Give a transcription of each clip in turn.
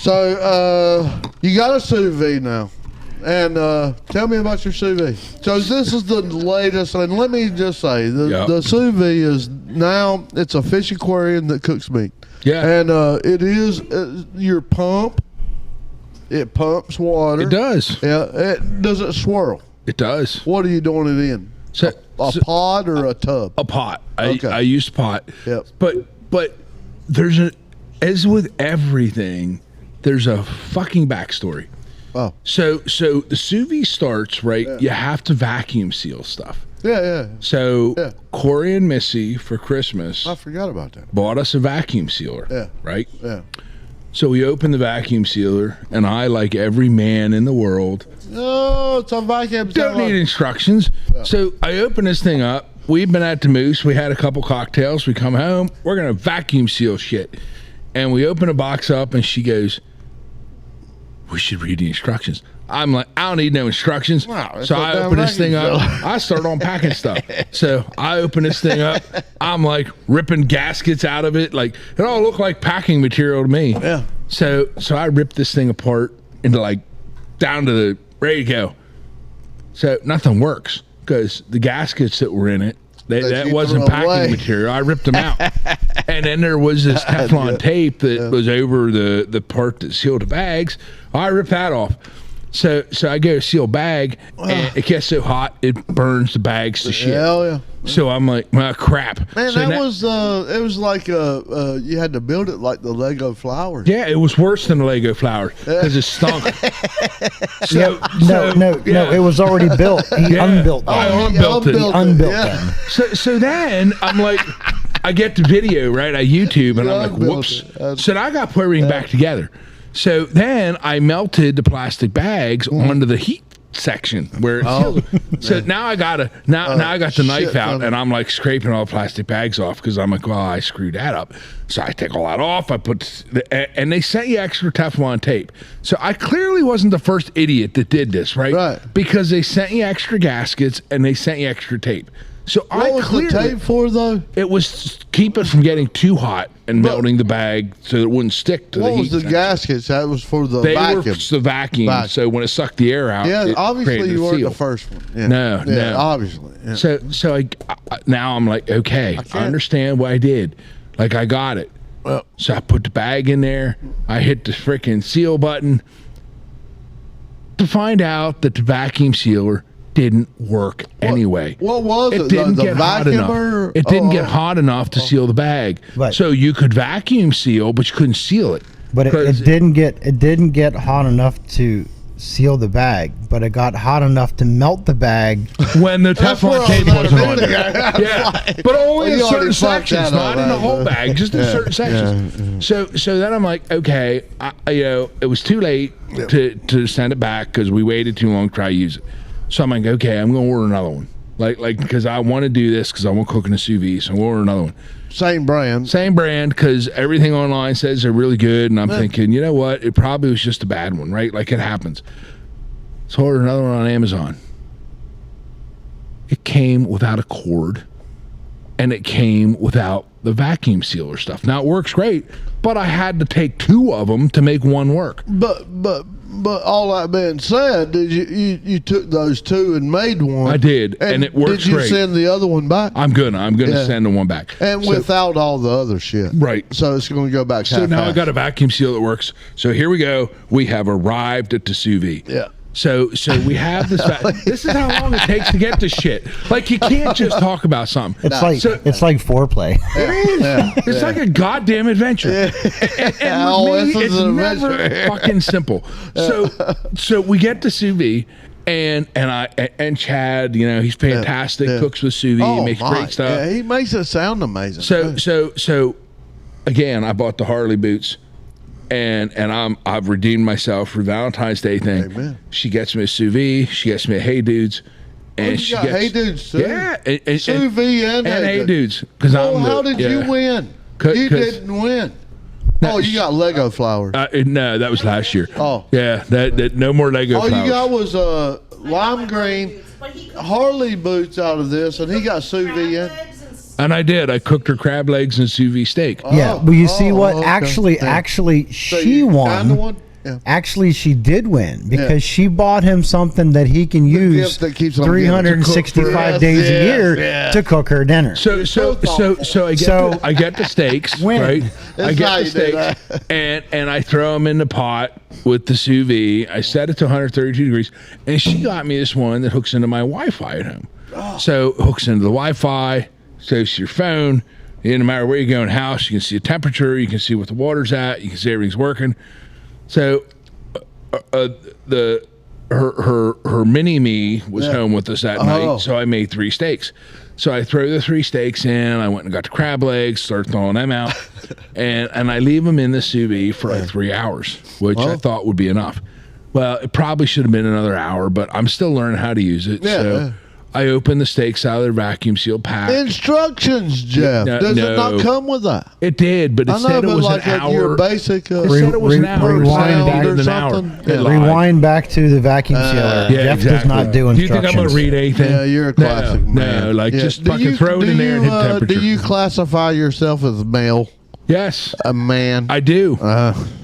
So you got a sous vide now. And tell me about your sous vide. So this is the latest, and let me just say, the sous vide is now, it's a fish aquarium that cooks meat. Yeah. And it is your pump. It pumps water. It does. Yeah. Does it swirl? It does. What are you doing it in? So, A pot or a tub? A pot. Okay. I used pot. Yep. But there's as with everything, there's a fucking backstory. Oh. So the sous vide starts, right? Yeah. You have to vacuum seal stuff. Yeah. So Corey and Missy for Christmas I forgot about that. bought us a vacuum sealer. Yeah. Right? Yeah. So we opened the vacuum sealer, and I, like every man in the world, Oh, it's a vacuum. don't need instructions. So I open this thing up. We've been at the Moose. We had a couple cocktails. We come home. We're going to vacuum seal shit. And we open a box up, and she goes, we should read the instructions. I'm like, I don't need no instructions. Wow, So I open this thing up. I start unpacking stuff. So I open this thing up. I'm like ripping gaskets out of it. Like, it all looked like packing material to me. Yeah. So I ripped this thing apart into like down to the ready to go. So nothing works because the gaskets that were in it, that wasn't threw packing away. material. I ripped them out. And then there was this Teflon tape that was over the part that sealed the bags. I ripped that off. So I go to seal a bag, and it gets so hot it burns the bags to shit. Hell yeah. So I'm like, well, crap. Man, so it was like you had to build it like the Lego flowers. yeah, it was worse than the Lego flowers because it stunk. No, it was already built. He unbuilt them. I unbuilt it. He unbuilt them. So then I'm like, I get the video, right? I YouTube, and I'm like, unbuilt whoops. it. So now I got to put everything back together. So then I melted the plastic bags onto the heat section where it's sealed. So now I got I got the knife shit, out, and I'm like scraping all the plastic bags off because I'm like, well, I screwed that up. So I take all that off. I put and they sent you extra Teflon tape. So I clearly wasn't the first idiot that did this, right? Right. Because they sent you extra gaskets and they sent you extra tape. So What was the tape for, though? it was to keep it from getting too hot and melting the bag so it wouldn't stick to the What heat. was the section. gaskets? That was for the They vacuum. were the vacuum, so when it sucked the air out, Yeah, it obviously created you a weren't seal. the first one. Yeah. No, yeah, no. obviously. Yeah. So I now I'm like, okay, I understand what I did. Like, I got it. Well, So I put the bag in there. I hit the freaking seal button to find out that the vacuum sealer didn't work anyway. what was it? didn't The get hot vacuum enough. or- It didn't get oh. hot enough to seal the bag. Right. So you could vacuum seal, but you couldn't seal it. But it 'Cause didn't get hot enough to seal the bag, but it got hot enough to melt the bag. when the That's where Teflon I tape was at a wasn't on. minute ago. Yeah, but only in you already certain fucked sections, that not up, in the right? whole bag, just in certain sections. So then I'm like, okay, it was too late to send it back because we waited too long to try to use it. So I'm like, okay, I'm gonna order another one, like because I want to do this because I want to cook in a sous vide, so I'm gonna order another one. Same brand. Same brand, because everything online says they're really good, and I'm thinking, you know what? It probably was just a bad one, right? Like, it happens. So I ordered another one on Amazon. It came without a cord, and it came without the vacuum sealer stuff. Now, it works great, but I had to take two of them to make one work. But all that being said, did you took those two and made one? I did, and it works Did you great. send the other one back? I'm gonna Yeah. send the one back. And So- without all the other shit. Right. So it's going to go back. So now I got a vacuum seal that works. So here we go. We have arrived at the sous vide. Yeah. So we have this. This is how long it takes to get this shit. Like, you can't just talk about something. It's like foreplay. It is. It's like a goddamn adventure. And with me, this is it's an never adventure. fucking simple. So we get to sous vide, and Chad, he's fantastic. Yeah. Cooks with sous vide, makes my. great stuff. Yeah, he makes it sound amazing. So again, I bought the Harley boots, and I've redeemed myself for Valentine's Day thing. Amen. She gets me a sous vide. She gets me a Hey Dudes. And you she got gets Hey Dudes too? Yeah, and Sous vide and Hey Hey Dudes. Because how did you win? You didn't win. No, You got Lego flowers. No, that was last year. Oh. Yeah, that no more Lego All flowers. you got was lime green Harley boots out of this, and he got sous vide in. And I did. I cooked her crab legs and sous vide steak. Yeah, well, you see what? okay. Actually, Yeah. actually, So she you won. kinda won? Yeah. Actually, she did win because she bought him something that he can use gift that keeps on giving. 365 Yes, days a yes, year yes. to cook her dinner. So I get the steaks, Win. right? I That's get how the you do steaks and I throw them in the pot with the sous vide. I set it to 132 degrees, and she got me this one that hooks into my Wi-Fi at home. So it hooks into the Wi-Fi, saves to your phone. No matter where you go in the house, you can see the temperature, you can see what the water's at, you can see everything's working. So her mini me was home with us that night, so I made 3 steaks. So I throw the 3 steaks in. I went and got the crab legs, started throwing them out, and I leave them in the sous vide for like 3 hours, which I thought would be enough. Well, it probably should have been another hour, but I'm still learning how to use it. Yeah, so yeah. I opened the steaks out of their vacuum seal pack. Instructions, Jeff. No, Does it no. not come with that? It did, but it I know, said it but was like an your hour. basic It said it was an hour. It rewind sounded back an or hour. something. It Yeah. lied. Rewind back to the vacuum sealer. Jeff does not do Do you instructions. think I'm going to read anything? Yeah, you're a classic man. No, like Yeah. just Do fucking you- throw it do in there and you, hit temperature. Do you classify yourself as male? Yes, A man? I do.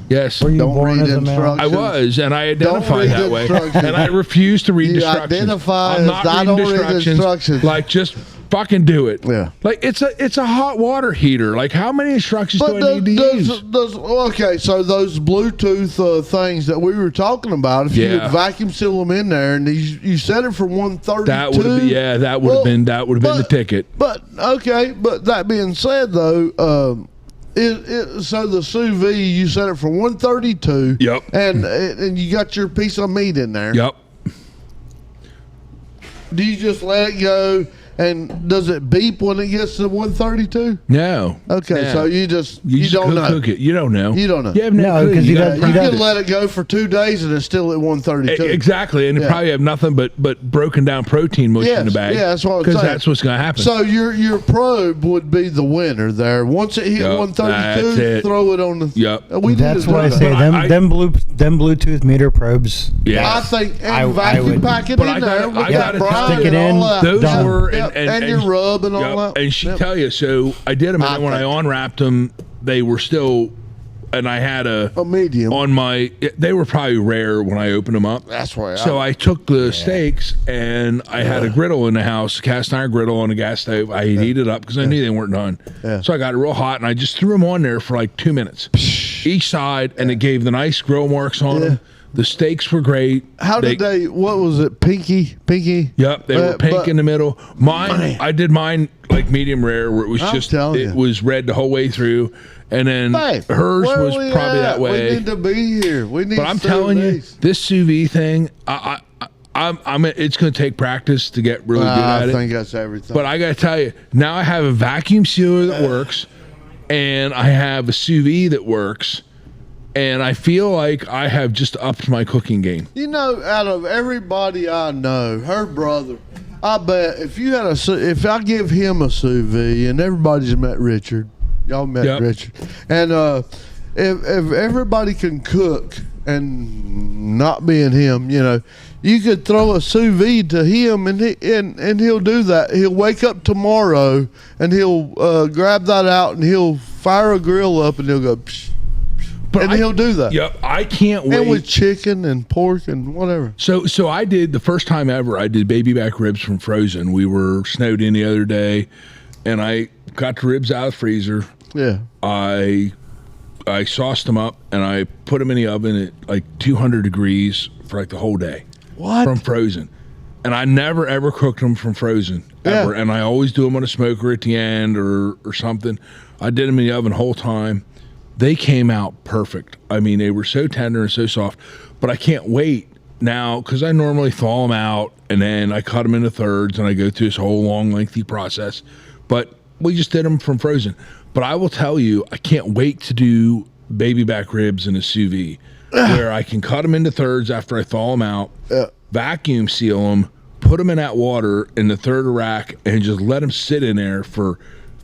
Yes. Were you Don't born read as a male? instructions. I was, and I Don't identify read that way, instructions. and I refuse to read You instructions. identify I'm as not I reading don't read instructions. Like, just fucking do it. Yeah. Like it's a hot water heater. Like, how many instructions do I need to use? Okay, so those Bluetooth things that we were talking about, if you Yeah. would vacuum seal them in there and you set it for 132, That would have been that would have been the ticket. But okay, but that being said, though, so the sous vide you set it for 132. Yep. And you got your piece of meat in there. Yep. Do you just let it go? And does it beep when it gets to 132? No. Okay, No. so you don't go know. cook it. You don't know. You don't know. You have no No, clue. 'cause you gotta don't- You practice. can let it go for 2 days and it's still at 132. Exactly, and it Yeah. probably have nothing but broken down protein mush in the Yes, bag. yeah, that's what I'm because saying. that's what's going to happen. So your probe would be the winner there. Once it hit Yep, 132, that's it. throw it on the. Yep. We That's need to why I do say that. them Bluetooth meter probes. yeah, I think and I vacuum would- pack it But in I there. gotta- with I that gotta tell brine you, stick it and all in, that. those done. were Yep, and your rub and all that. And she Yep. tell you, so I did them, and I then when I think- unwrapped them, they were still, and I had a medium. on my. They were probably rare when I opened them up. That's why. So I took the steaks and I had a griddle in the house, cast iron griddle on a gas stove. I heated it up because I knew they weren't done. Yeah. So I got it real hot and I just threw them on there for like 2 minutes each side, and it gave the nice grill marks on them. The steaks were great. How did they? What was it? Pinky. Yep, they were pink but- in the middle. Mine, I did mine like medium rare, where it was I'm just telling you. it was red the whole way through, and then Hey, hers where was we probably at? that way. We need to be here. We need. But I'm sous telling you, vides. this sous vide thing, I'm it's going to take practice to get really good at I it. think that's everything. But I got to tell you, now I have a vacuum sealer that works, and I have a sous vide that works, and I feel like I have just upped my cooking game. You know, out of everybody I know, her brother, I bet if you had if I give him a sous vide, and everybody's met Richard, y'all met Yep. Richard, and if everybody can cook and not being him, you know, you could throw a sous vide to him, and he'll do that. He'll wake up tomorrow and he'll grab that out and he'll fire a grill up and he'll go. Psh, But and he'll do that. Yep, I can't wait. And with chicken and pork and whatever. So I did the first time ever. I did baby back ribs from frozen. We were snowed in the other day, and I got the ribs out of the freezer. Yeah. I sauced them up and I put them in the oven at like 200 degrees for like the whole day. What? From frozen. And I never ever cooked them from frozen ever. Yeah. And I always do them on a smoker at the end or something. I did them in the oven the whole time. They came out perfect. I mean, they were so tender and so soft. But I can't wait now because I normally thaw them out and then I cut them into thirds and I go through this whole long, lengthy process. But we just did them from frozen. But I will tell you, I can't wait to do baby back ribs in a sous vide where I can cut them into thirds after I thaw them out, vacuum seal them, put them in that water in the third rack, and just let them sit in there for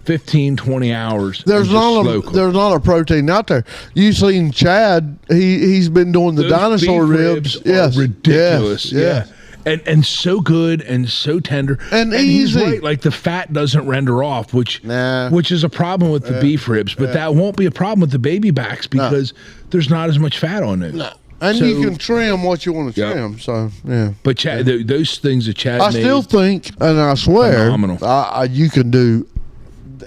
15, 20 hours. There's and just slow not cook. there's not a protein out there. You seen Chad? He's been doing the Those dinosaur beef ribs. are Yes, ridiculous. Yes, Yeah. and so good and so tender And he's easy. right, like the fat doesn't render off, which Nah. which is a problem with the beef ribs, but that won't be a problem with the baby backs because there's not as much fat on those. And So- you can trim what you want to Yep. trim. So yeah. But Chad, those things that Chad I made, still think, and I swear, Phenomenal. you can do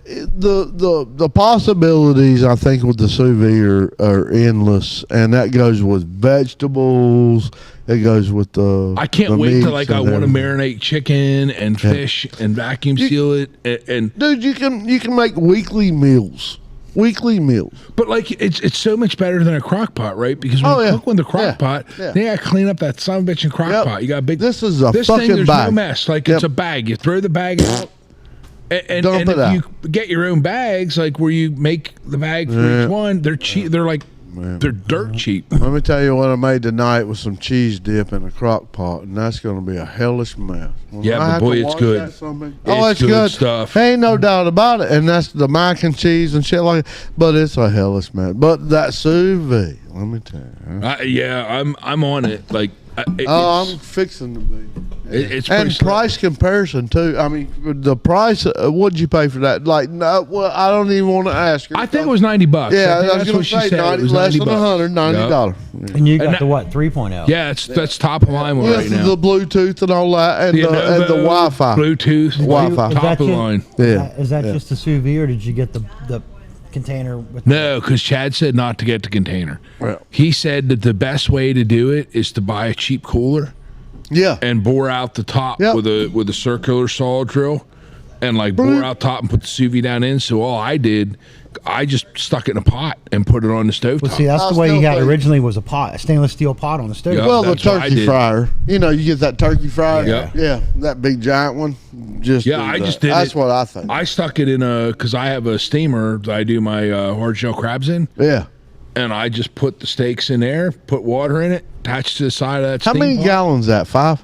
the possibilities. I think with the sous vide are endless, and that goes with vegetables. It goes with the. I can't the wait meats to I and want to everything. marinate chicken and fish and vacuum seal it and Dude, you can make weekly meals. but like it's so much better than a crock pot, right? Because when Oh, you yeah. cook with the crock Yeah. pot, Yeah. they gotta clean up that son of a bitch in crock Yep. pot. You got a big This is a this fucking thing, there's bag. no mess. Like Yep. it's a bag. You throw the bag out. And Dump it if out. you get your own bags, like where you make the bag for Yeah. each one, they're cheap. They're like they're dirt cheap. Let me tell you what I made tonight with some cheese dip in a crock pot, and that's going to be a hellish mess. When Yeah, I but have boy, to it's wash good. that something- It's it's good stuff. Ain't no doubt about it, and that's the mac and cheese and shit like that. But it's a hellish mess. But that sous vide, let me tell you. Yeah, I'm on it. Like Oh, I'm fixing to be. it's pretty And slick. price comparison too. I mean, the price. What'd you pay for that? Like, no, well, I don't even want to ask her. I think it was $90. Yeah, I think I was that's going what to she say said. It 90, was less than $90. $190. And you got And the what 3.0? Yeah, that's top of line one With right now. the Bluetooth and all that, and the Lenovo, Wi-Fi. Bluetooth, Wi-Fi. Is top that of just- line. Yeah. Is that Yeah. just the sous vide, or did you get the container with? No, because Chad said not to get the container. Yeah. He said that the best way to do it is to buy a cheap cooler Yeah. and bore out the top Yep. with a circular saw drill, and like bore Brilliant. out top and put the sous vide down in. So all I did, I just stuck it in a pot and put it on the stove. Well, see, that's I'll the way still you had think- originally was a pot, a stainless steel pot on the stove. Yeah. Well, the That's what I turkey did. fryer. You know, you get that turkey fryer. Yeah. Yeah. That big giant one. Just Yeah, do I that. just did That's it. what I think. I stuck it in because I have a steamer that I do my hard shell crabs in, Yeah. and I just put the steaks in there, put water in it, attached to the side of that. How steam many pot. gallons that? 5?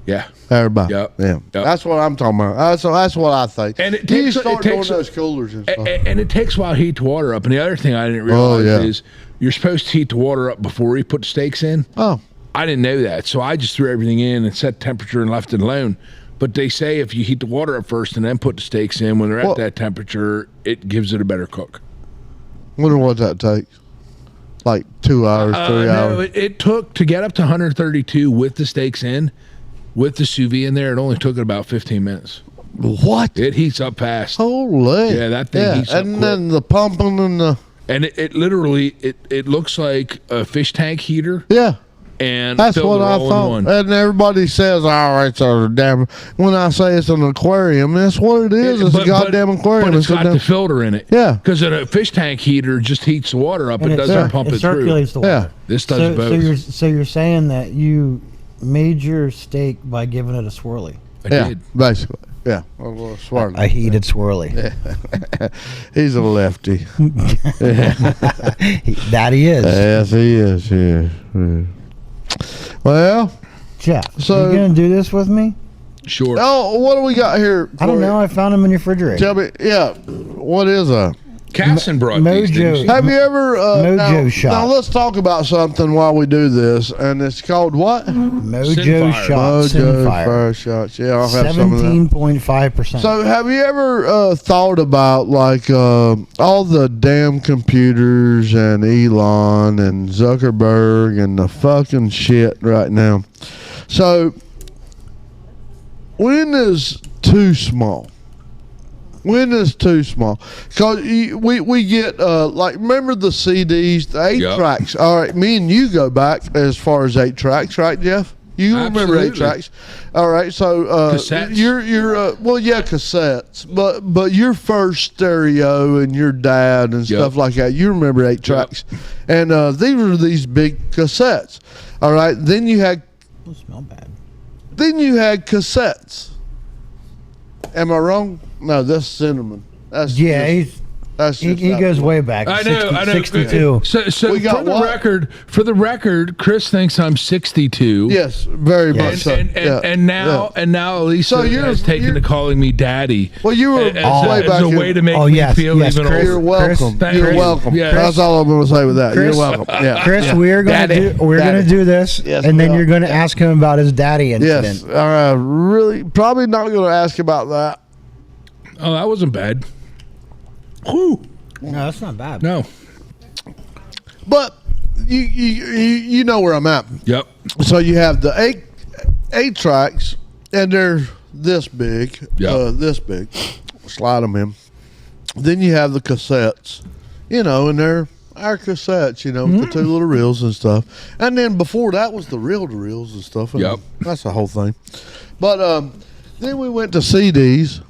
Yeah. Everybody. Yep. Yeah. Yep. That's what I'm talking about. That's what I think. And it you takes- start it takes- doing those coolers and stuff. And it takes a while to heat the water up. And the other thing I didn't Oh, realize yeah. is you're supposed to heat the water up before you put the steaks in. Oh. I didn't know that, so I just threw everything in and set temperature and left it alone. But they say if you heat the water up first and then put the steaks in when they're Well- at that temperature, it gives it a better cook. Wonder what that takes. Like 2 hours, 3 No, hours. it took to get up to 132 with the steaks in, with the sous vide in there. It only took it about 15 minutes. What? It heats up fast, Holy. Yeah, that thing heats up And quick. then the pumping and the. and it literally it looks like a fish tank heater. Yeah. And That's filled what it I all in thought. one. And everybody says, all right, so damn. When I say it's an aquarium, that's what it is. It's a goddamn aquarium. But it's a got damn- the filter in it. Yeah. Because a fish tank heater just heats the water up. And It doesn't pump it through. circulates the water. Yeah. This does So, both. so you're saying that you made your steak by giving it a swirly, I yeah, did. basically. Yeah. A little swirly. a heated swirly. He's a lefty. That he is. Yes, he is. Yeah. Well, Jeff, So- you gonna do this with me? Sure. oh, what do we got here? I don't for you? know. I found him in your refrigerator. Tell me, yeah. What is a? Casson brought these. Mojo. Didn't she? Have you ever? Mojo now, shop. Now let's talk about something while we do this, and it's called what? Mojo Sinfire. Shots Mojo Fire. Fire Shots. Yeah, I'll have some of that. 17.5%. So, have you ever thought about like all the damn computers and Elon and Zuckerberg and the fucking shit right now? So, when is too small? When is too small? Because we get like, remember the CDs, the 8 Yep. tracks. All right, me and you go back as far as 8 tracks, right, Jeff? You remember 8 Absolutely. tracks. All right, so Cassettes? you're well, yeah, cassettes, but your first stereo and your dad and Yep. stuff like that. You remember 8 tracks, and these were these big cassettes. All right, then you had Don't smell bad. cassettes. Am I wrong? No, that's cinnamon. That's Yeah, just- he's That's He just goes way back. I know. 62. So We got for the record, Chris thinks I'm 62. Yes, very much so. And now Elisa So has taken to calling me daddy. Well, you were way as back a in- way to make Oh, me yes, feel yes, even Chris. older. You're welcome. Thank You're you. welcome. Yeah. That's all I'm going to say with that. Chris- You're welcome. Yeah. Chris, we're gonna Daddy. gonna do this, Yes, and then we are. you're gonna ask him about his daddy incident. Yes. Really, probably not going to ask about that. Oh, that wasn't bad. Whew. No, that's not bad. No. But you know where I'm at. Yep. So you have the eight tracks, and they're this big. Yeah. This big. Slide them in. Then you have the cassettes, and they're our cassettes, with the two little reels and stuff. And then before that was the reel-to-reels and stuff. And Yep. That's the whole thing. But then we went to CDs.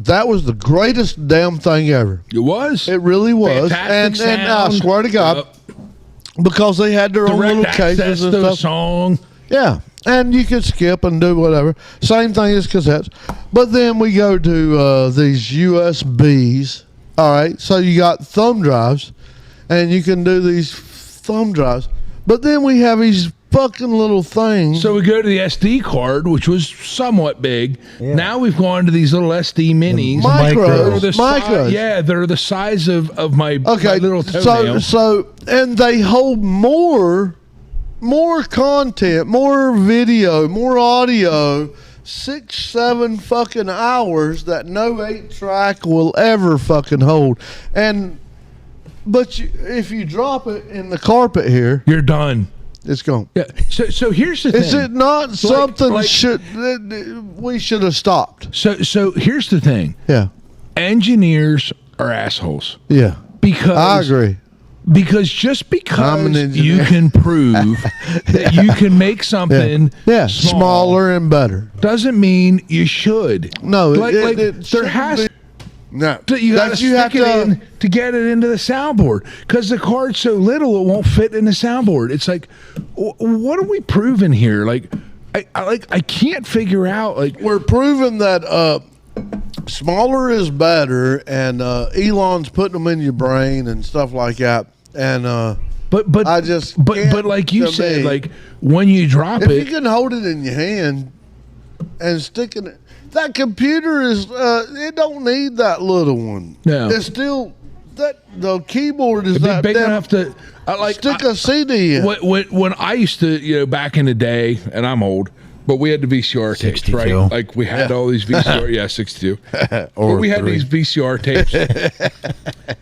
That was the greatest damn thing ever. It was. It really was. Fantastic And I sound. swear to God, Yep. because they had their own Direct little cases access and to a stuff. song. Yeah, and you could skip and do whatever. Same thing as cassettes. But then we go to these USBs. All right, so you got thumb drives, and you can do these thumb drives. But then we have these fucking little things. So we go to the SD card, which was somewhat big. Yeah. Now we've gone to these little SD minis. Micros. They're the Micros. yeah, they're the size of my, Okay, my little toenail. so and they hold more content, more video, more audio, 6-7 fucking hours that no 8-track will ever fucking hold. But if you drop it in the carpet here, You're done. it's gone. Yeah. So here's the Is thing. it not something like- we should have stopped? So here's the thing. Yeah, Engineers are assholes yeah, because I agree. Because just I'm because an engineer. you can prove that you can make something Smaller and better. doesn't mean you should. No, like it there shouldn't has be. No, you got to That you have stick it in to get it into the soundboard because the card's so little it won't fit in the soundboard. It's like, what are we proving here? Like, I can't figure out. Like, We're proving that smaller is better, and Elon's putting them in your brain and stuff like that. And but I just can't but like you to said, me. like when you drop if you it, can hold it in your hand and stick it, that computer is it don't need that little one. No. It's still that the keyboard is it'd be that big damn- enough to stick a CD in. When I used to, back in the day, and I'm old, but we had the VCR tapes, 62. right? Like we had all these VCR, 62. But we had these VCR tapes,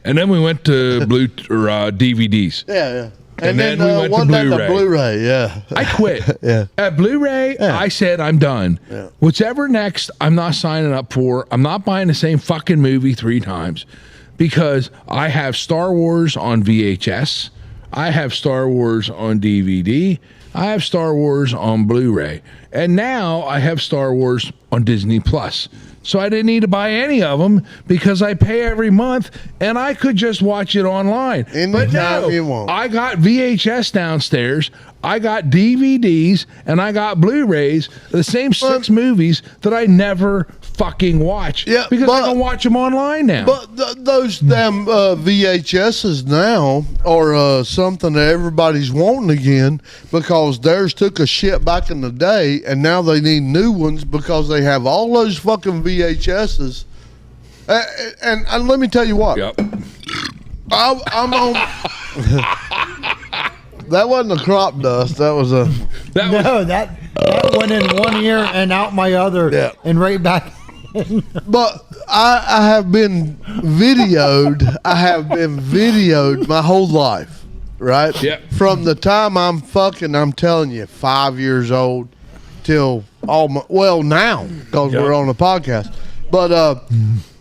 and then we went to DVDs. Yeah. And then we went to one night the Blu-ray. Blu-ray, yeah. I quit. Yeah. At Blu-ray, I said I'm done. Yeah. Whatever next, I'm not signing up for. I'm not buying the same fucking movie 3 times because I have Star Wars on VHS. I have Star Wars on DVD. I have Star Wars on Blu-ray. And now I have Star Wars on Disney Plus. So I didn't need to buy any of them because I pay every month and I could just watch it online. But Anytime no, you want. I got VHS downstairs. I got DVDs and I got Blu-rays, the same 6 movies that I never fucking watch. Yeah, because but- I can watch them online now. But those damn VHSs now are something that everybody's wanting again because theirs took a shit back in the day, and now they need new ones because they have all those fucking VHSs. And let me tell you what, Yep. I'm on. That wasn't a crop dust. That was a. That was, No, that went in one ear and out my other, Yeah. and right back. But I have been videoed. I have been videoed my whole life, right? Yep. From the time I'm telling you, 5 years old till now because Yep. we're on a podcast. But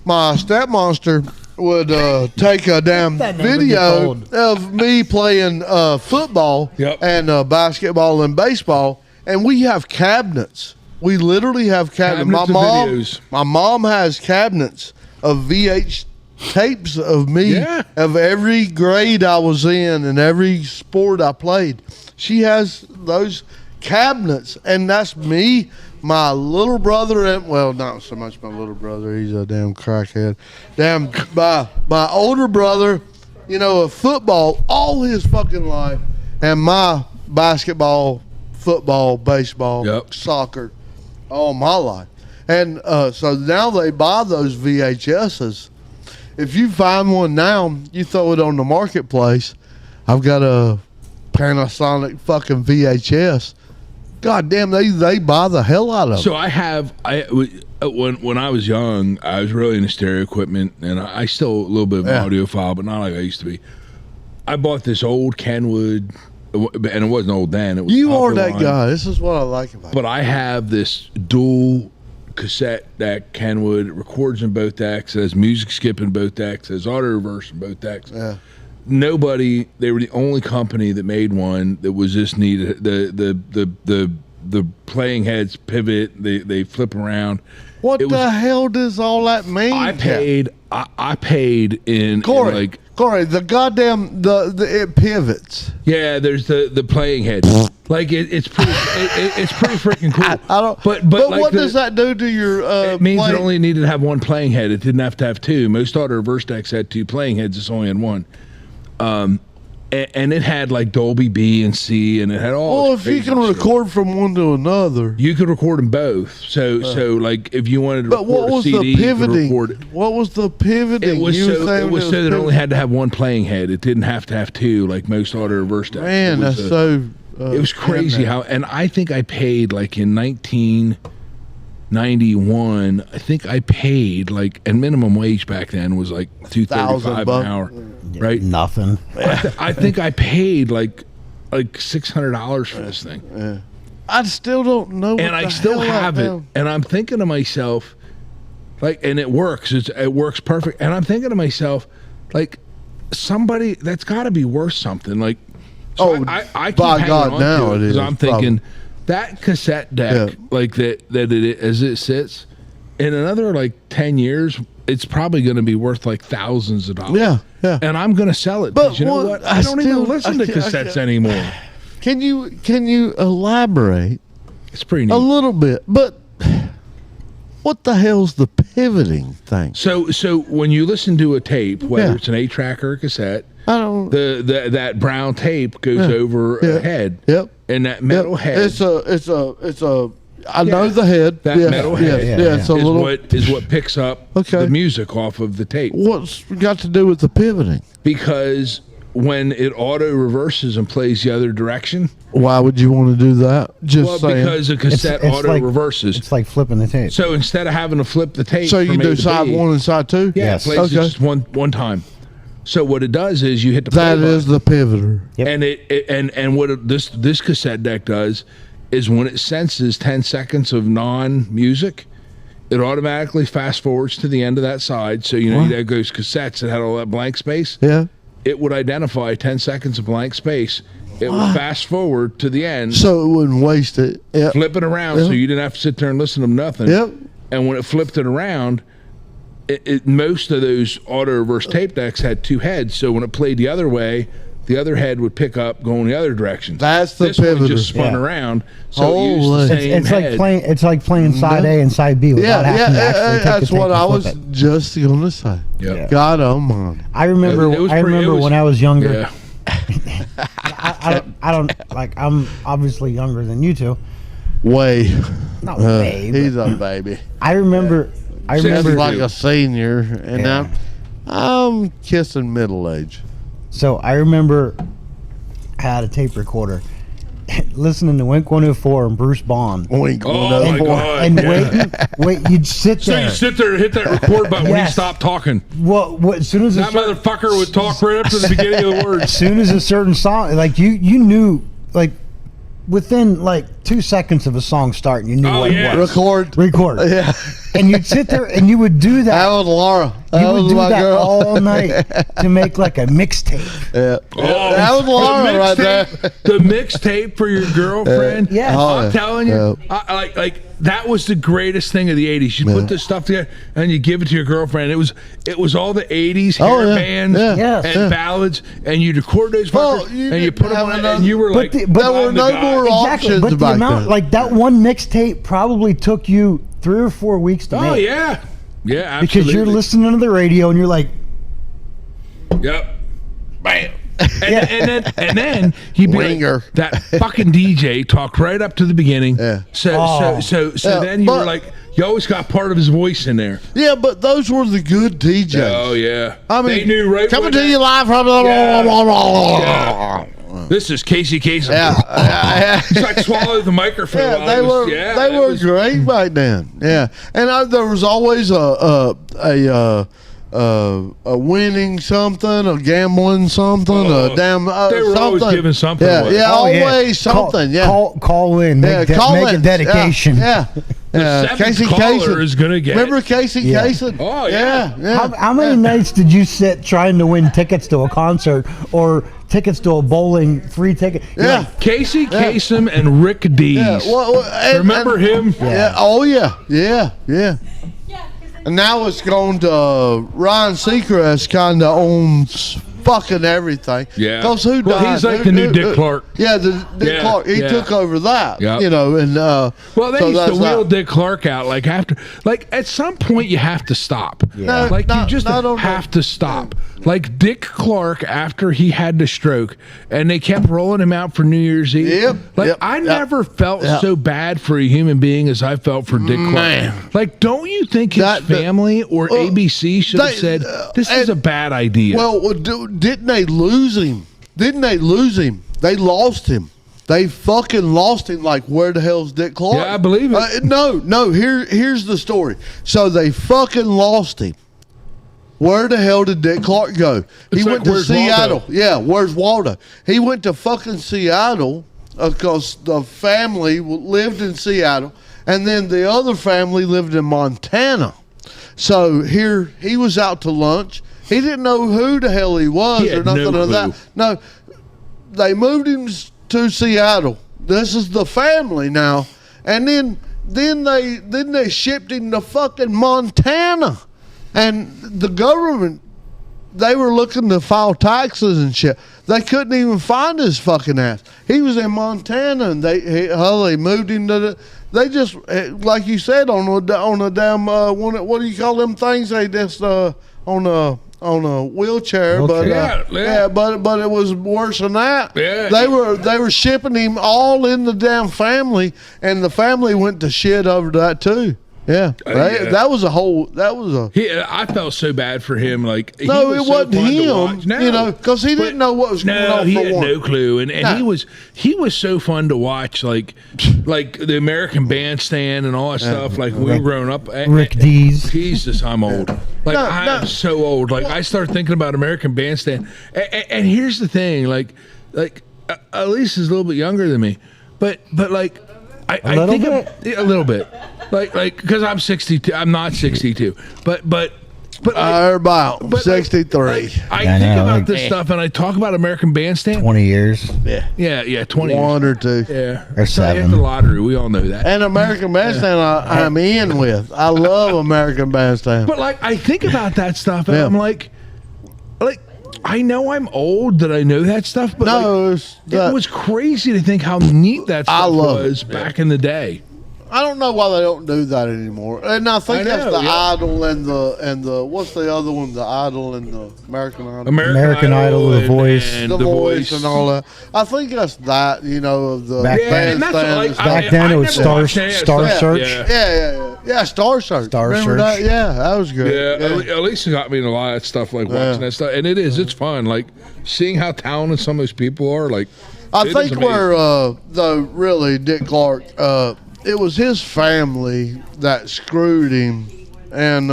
my stepmonster would take a damn That never video gets old. of me playing football Yep. and basketball and baseball, and we have cabinets. We literally have cabinets. Cabinets of videos. My mom has cabinets of VH tapes of me Yeah. of every grade I was in and every sport I played. She has those cabinets, and that's me, my little brother, and well, not so much my little brother. He's a damn crackhead. Damn, my older brother, you know, of football all his fucking life, and my basketball, football, baseball, soccer, all my life. And so now they buy those VHSs. If you find one now, you throw it on the marketplace. I've got a Panasonic fucking VHS. God damn, they buy the hell out of them. So when I was young, I was really into stereo equipment, and I still a little bit of an audiophile, but not like I used to be. I bought this old Kenwood, and it wasn't old then. It was You are that line. guy. This is what I like about But I have this dual cassette deck Kenwood. It records in both decks. It has music skip in both decks. It has auto reverse in both decks. Yeah. Nobody. They were the only company that made one that was this neat. The playing heads pivot. They flip around. What the hell does all that mean? I paid in Corey. like. Corey, the goddamn it pivots. Yeah, there's the playing head. Like it's pretty it's pretty freaking cool. I don't. But like what does that do to your? It means it only needed to have one playing head. It didn't have to have two. Most auto reverse decks had two playing heads. It's only had one. And it had like Dolby B and C, and it had all. Well, if you can record from one to another, you could record them both. So like if you wanted to but record what was a CD, the pivoting? you could record it. What was the pivoting? It was You were saying it was so that it only had to have one playing head. It didn't have to have two, like most auto reverse decks. Man, that's so. It was crazy how, and I think I paid like in 1991. I think I paid like, and minimum wage back then was like $2.35 an hour, right? Nothing. I think I paid like $600 for this thing. Yeah. I still don't know. And I still have it. And I'm thinking to myself, like, and it works. It works perfect. And I'm thinking to myself, like, somebody that's got to be worth something. Like, so I keep by hanging God, on now to it is. because I'm thinking that cassette deck, like that it as it sits, in another like 10 years, it's probably going to be worth like thousands of dollars. Yeah, yeah. And I'm going to sell it. But you know what? I don't even listen to cassettes anymore. Can you elaborate? It's pretty neat. A little bit, but what the hell's the pivoting thing? So when you listen to a tape, whether it's an 8-track or a cassette, I don't. That brown tape goes over a head. Yep. And that metal head. It's a. I know the head. That metal head. It's a little. Is what picks up the music off of the tape. What's got to do with the pivoting? Because when it auto reverses and plays the other direction. Why would you want to do that? Just saying. Because a cassette auto reverses. It's like flipping the tape. So instead of having to flip the tape, so you do side one and side two. Yeah, it plays it just one time. So what it does is you hit the play that is the pivoter. Yep. And what this cassette deck does is when it senses 10 seconds of non-music, it automatically fast forwards to the end of that side. So you know that goes cassettes that had all that blank space. Yeah. It would identify 10 seconds of blank space. It would fast forward to the end. So it wouldn't waste it. Yep. Flip it around so you didn't have to sit there and listen to nothing. Yep. And when it flipped it around, most of those auto reverse tape decks had two heads. So when it played the other way, the other head would pick up going the other direction. That's the this one pivoter. just spun around, so it used the same it's head. like playing side A and side B without having to actually take that's the tape what and I flip was it. just gonna say. Yep. God almighty. I remember. When I was younger. Yeah. I don't like. I'm obviously younger than you two. Way. Not way. but He's a baby. I remember. I He's remember. like a senior, and I'm kissing middle age. So I remember I had a tape recorder, listening to Wink 104 and Bruce Bond. Wink. Oh my God! And wait, you'd sit So there. you sit there and hit that record button when he stopped talking. What? As soon as That motherfucker would talk right up to the beginning of the words. as soon as a certain song, like you knew, like within like 2 seconds of a song starting, you knew Oh, what yeah. it was. Record. Record. Yeah. and you'd sit there and you would do That that. was Laura. That You would was do my that girl. all night to make like a mixtape. Yeah. Oh, That was the Laura right there. mixtape- The mixtape for your girlfriend. Yes. Oh, I'm telling you, yeah. like that was the greatest thing of the '80s. You put this stuff together and you give it to your girlfriend. It was all the '80s hair Oh, yeah. bands Yeah. Yes. and Yeah. ballads, and you record those Well, fuckers you and you didn't put them have on, enough- and you were like, the- but there were I'm the no guy. more Exactly, options but the back amount, then. like that one mixtape, probably took you 3 or 4 weeks to Oh make. yeah, yeah, absolutely. Because you're listening to the radio and you're like, Yep. Bam. Yeah. And then he'd be Ringer. like, that fucking DJ talked right up to the beginning. Yeah. So Oh. so Yeah, then you were but- like, you always got part of his voice in there. Yeah, but those were the good DJs. Oh yeah. I mean, they knew right. coming when to you live from the. Yeah. This is Casey Kasem. Yeah. It's like swallow the microphone. Yeah, while they it was- were yeah, they that were was- great back then. Yeah, and there was always a winning something, a gambling something, Oh, a damn they were always something. giving something Yeah, away. yeah, oh, yeah. always something. Yeah, Call in, make, yeah, call make a in. dedication. Yeah, yeah. seventh Casey caller Kasem is gonna get- Remember Casey Yeah. Kasem? Oh, yeah. How many nights did you sit trying to win tickets to a concert or tickets to a bowling free ticket? You're Yeah. like, Casey Kasem and Rick Dees. Yeah, Remember him? Yeah. Oh yeah. Yeah. Yeah. And now it's gone to Ryan Seacrest. Kind of owns fucking everything. Yeah. Because who Well, died? he's like the new Dick Clark. Yeah, the Dick Yeah, Clark. He yeah. took over that. Yep. You know, and Well, they so used to that's wheel that. Dick Clark out like after, like at some point you have to stop. Yeah. Like No, you just no, no, no. have to stop. Like Dick Clark after he had the stroke, and they kept rolling him out for New Year's Eve. Yep, Like yep, I yep. never felt Yep. so bad for a human being as I felt for Dick Man. Clark. Like, don't you think his That- family or ABC should have they- said this is and- a bad idea? Well, didn't they lose him? Didn't they lose him? They lost him. They fucking lost him. Like, where the hell's Dick Clark? Yeah, I believe it. No. Here's the story. So they fucking lost him. Where the hell did Dick Clark go? He It's like, went to where's Seattle. Waldo? Yeah, where's Waldo? He went to fucking Seattle because the family lived in Seattle, and then the other family lived in Montana. So here he was out to lunch. He didn't know who the hell he was He or had nothing no of that. clue. No, they moved him to Seattle. This is the family now, and then they shipped him to fucking Montana, and the government, they were looking to file taxes and shit. They couldn't even find his fucking ass. He was in Montana, and they moved him to the. They just, like you said, on a damn what do you call them things? They just on a wheelchair, but Yeah. but it was worse than that. Yeah. They were shipping him all in the damn family, and the family went to shit over that too. Yeah, yeah. that was a. I felt so bad for him. Like No, he it was so wasn't fun to him. watch. No. You know, because he But- didn't know what was going No, on. he for had one. no clue, and Nah. he was so fun to watch, like the American Bandstand and all that stuff. Like we were growing up. Rick Dees. Jesus, I'm old. Like No, I'm no. so old. Like I started thinking about American Bandstand, and here's the thing: like Elise is a little bit younger than me, but like I little think bit? a little bit, like because I'm 62. I'm not 62, but About but, 63. I I think know, about like- this stuff and I talk about American Bandstand. 20 years Yeah, 20 years. One or two. Yeah. or So I hit 7. the lottery. We all know that. And American Bandstand, I'm in with. I love American Bandstand. But like, I think about that stuff and Yeah. I'm like, I know I'm old that I know that stuff, but No, like, it's that- it was crazy to think how neat that I stuff love was it. back in the day. I don't know why they don't do that anymore. And I think I that's know, the yeah. Idol and the what's the other one? The Idol and the American Idol. American Idol, The and- Voice. and the voice and all that. I think that's that. You know, of the Back Yeah, and that's bandstand like, and stuff. Back then it was never Star- watched any of that Star stuff. Search. Yeah. Star Search. Star Remember Search. that? Yeah, that was good. Yeah, Elisa got me in a lot of stuff, like watching that stuff, and it's fun, like seeing how talented some of those people are. Like, I it is think amazing. where though really Dick Clark, it was his family that screwed him, and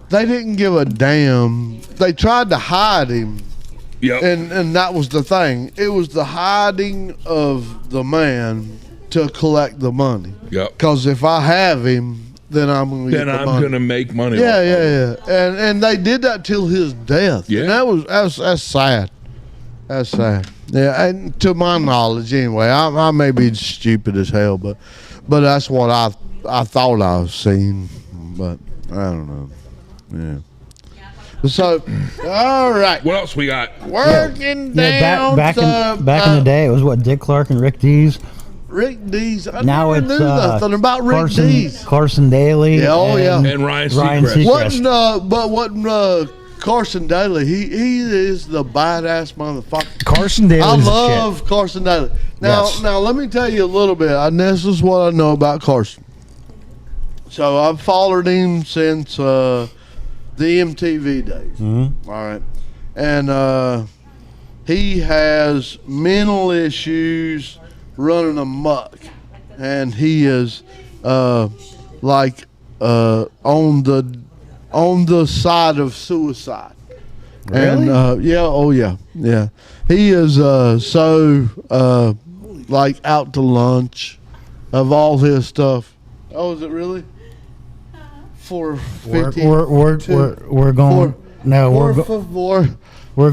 they didn't give a damn. They tried to hide him, Yep. and that was the thing. It was the hiding of the man to collect the money. Yep. Because if I have him, then I'm going to get then the I'm money. going to make money. Yeah, off of it. yeah. And they did that till his death. Yeah. And that's sad. That's sad. Yeah, and to my knowledge, anyway, I may be stupid as hell, but that's what I thought I've seen, but I don't know. Yeah. So, all right, What else we got? working Yeah, down back to, in the day, it was what Dick Clark and Rick Dees. Rick Dees. I Now never it's knew nothing about Rick Carson, Dees. Carson Daly. Yeah, oh, yeah. and And Ryan Ryan Seacrest. Seacrest. Wasn't Carson Daly? He is the badass motherfucker. Carson Daly's I the love Carson Daly. Now, Yes. now let me tell you a little bit. And this is what I know about Carson. So I've followed him since the MTV days. Mhm. All right, and he has mental issues running amok, and he is on the side of suicide. Really? And yeah. He is like out to lunch of all his stuff. Oh, is it really? We're 450. we're going. No, we're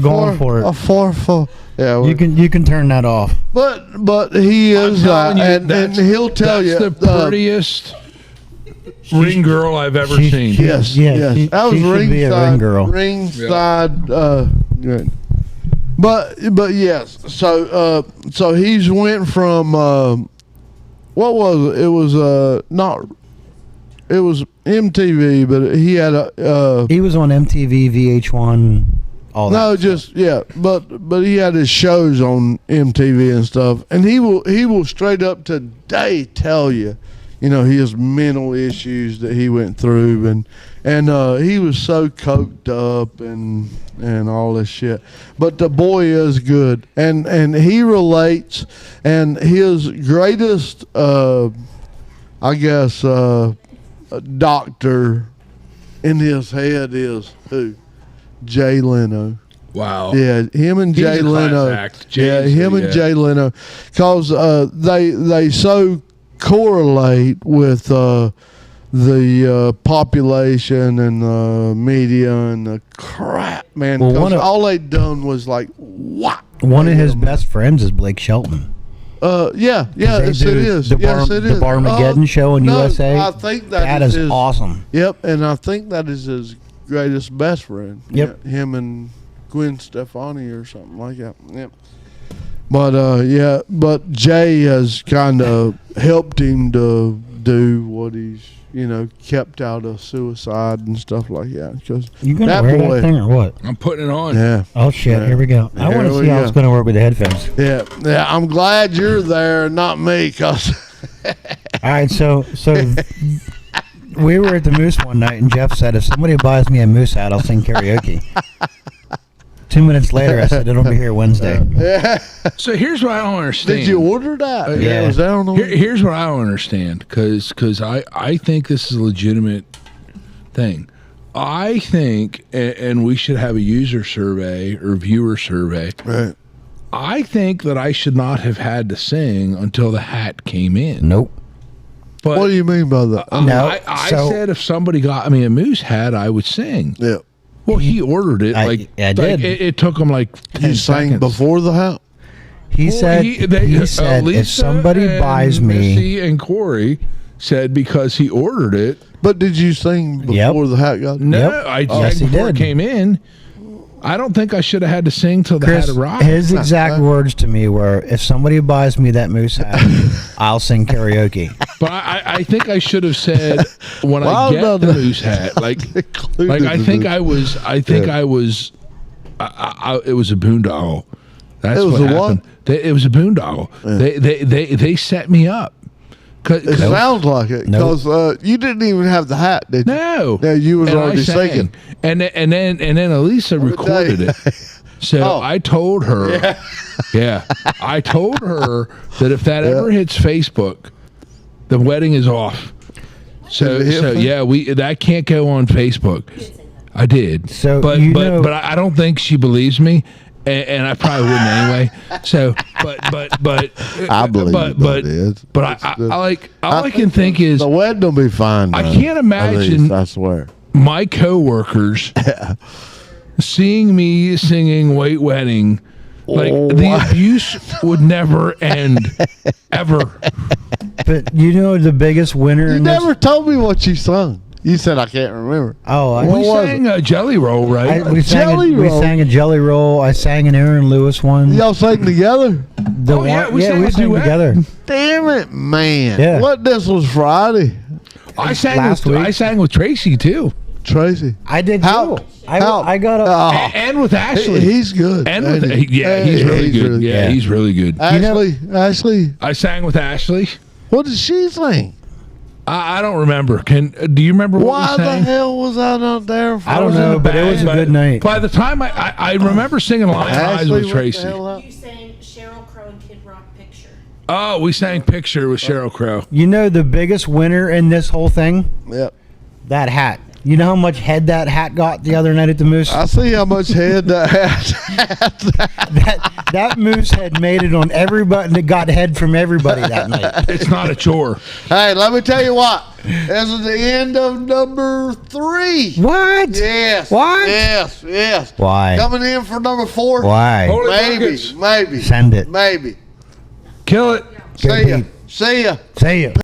going for it. Yeah, You can turn that off. but he is, telling you, and he'll tell you that's the prettiest ring girl I've ever She- seen. she- Yes, Yeah, yes. she- That was she should be a ring girl. Ringside. Good. But yes. So he's went from what was it? It was not. It was MTV, but he had a. He was on MTV, VH1, all that. No, just yeah, but he had his shows on MTV and stuff, and he will straight up today tell you, his mental issues that he went through, and he was so coked up and all this shit. But the boy is good, and he relates, and his greatest, I guess, doctor in his head is who? Jay Leno. Wow. Yeah, him and He's Jay a class Leno. act. Jay is him a- and yeah. Jay Leno, because they so correlate with the population and the media and the crap, man. Well, 'Cause all they done was like what? One of his best friends is Blake Shelton. Yeah, They yes, do it is. The Yes, it is. Barmageddon show on no, USA. I think That is his, awesome. Yep, and I think that is his greatest best friend. Yep. Yeah, him and Gwen Stefani or something like that. Yep. But but Jay has kind of helped him to do what he's kept out of suicide and stuff like that. Because You gonna that wear boy, that thing or what? I'm putting it on. yeah, Oh shit! Yeah. Here we go. I Here want to we see how go. it's gonna work with the headphones. yeah. I'm glad you're there, not me, cause All right, so we were at the Moose one night, and Jeff said, "If somebody buys me a Moose hat, I'll sing karaoke." 2 minutes later, I said, "It'll be here Wednesday." So here's what I don't understand. did you order that? Yeah. Was that on the Here's what I don't understand, because I think this is a legitimate thing. I think, and we should have a user survey or viewer survey. Right. I think that I should not have had to sing until the hat came in. Nope. But What do you mean by that? No, I so- said if somebody got me a Moose hat, I would sing. Yeah. Well, he ordered it. I Like did. It took him like 10 You sang seconds. before the hat? He Well, said, they- if Lisa somebody and buys me, Missy and Corey said because he ordered it. But did you sing before the hat got? No, Yep. I Yes, sang he before did. it came in. I don't think I should have had to sing till the Chris, hat arrived. his exact words to me were, "If somebody buys me that Moose hat, I'll sing karaoke." But I think I should have said when Well, I get no, the no. Moose hat, like Included I the think Moose. I was. I think Yeah. I was. It was a boondoggle. That's It was what a what? happened. It was a boondoggle. They set me up. It sounds like it because you didn't even have the hat, did you? No. Yeah, you was And I already sang. singing. And then Elisa recorded it. So Oh. I told her, I told her that if that ever hits Facebook, the wedding is off. So Did it hit Facebook? that can't go on Facebook. I did. So but you but know- but I don't think she believes me. and I probably wouldn't anyway. So, but I believe it is. But I like all I can think is The wedding will be fine. I though. can't imagine- I swear. my coworkers seeing me singing "White Wedding." Like the abuse would never end, ever. But you know the biggest winner You in never told me what you sung. You said I can't remember. We was sang a Jelly Roll, right? we Jelly Roll. sang a Jelly Roll. I sang an Aaron Lewis one. Y'all sang together? The Oh, yeah, one- we sang a sang duet. together. Damn it, man. Yeah. What, this was Friday? I sang last with week. I sang with Tracy too, Tracy. I did How? too. How? I got a. Oh, and with Ashley. he's good. and ain't with he? he's really good. really Yeah, he's really good. Ashley, I sang with Ashley. what did she sing? I don't remember. Do you remember what Why we the sang? hell was I not there for? I don't was in know, the but it bag, was a but good night. By the time I remember singing Lion Eyes Ashley, with what the Tracy. hell up? You sang Cheryl Crow and Kid Rock Picture. Oh, we sang Picture with Sheryl Crow. You know the biggest winner in this whole thing? Yep. That hat. You know how much head that hat got the other night at the Moose? I see how much head that had. that Moose had made it on everybody. It got head from everybody that night. It's not a chore. Hey, let me tell you what. This is the end of number 3. What? Yes. What? Yes. Why? Coming in for number 4. Why? Holy Maybe. buckets. Maybe. Send it. Maybe. Kill it. Good See ya. beat. See ya. Say it.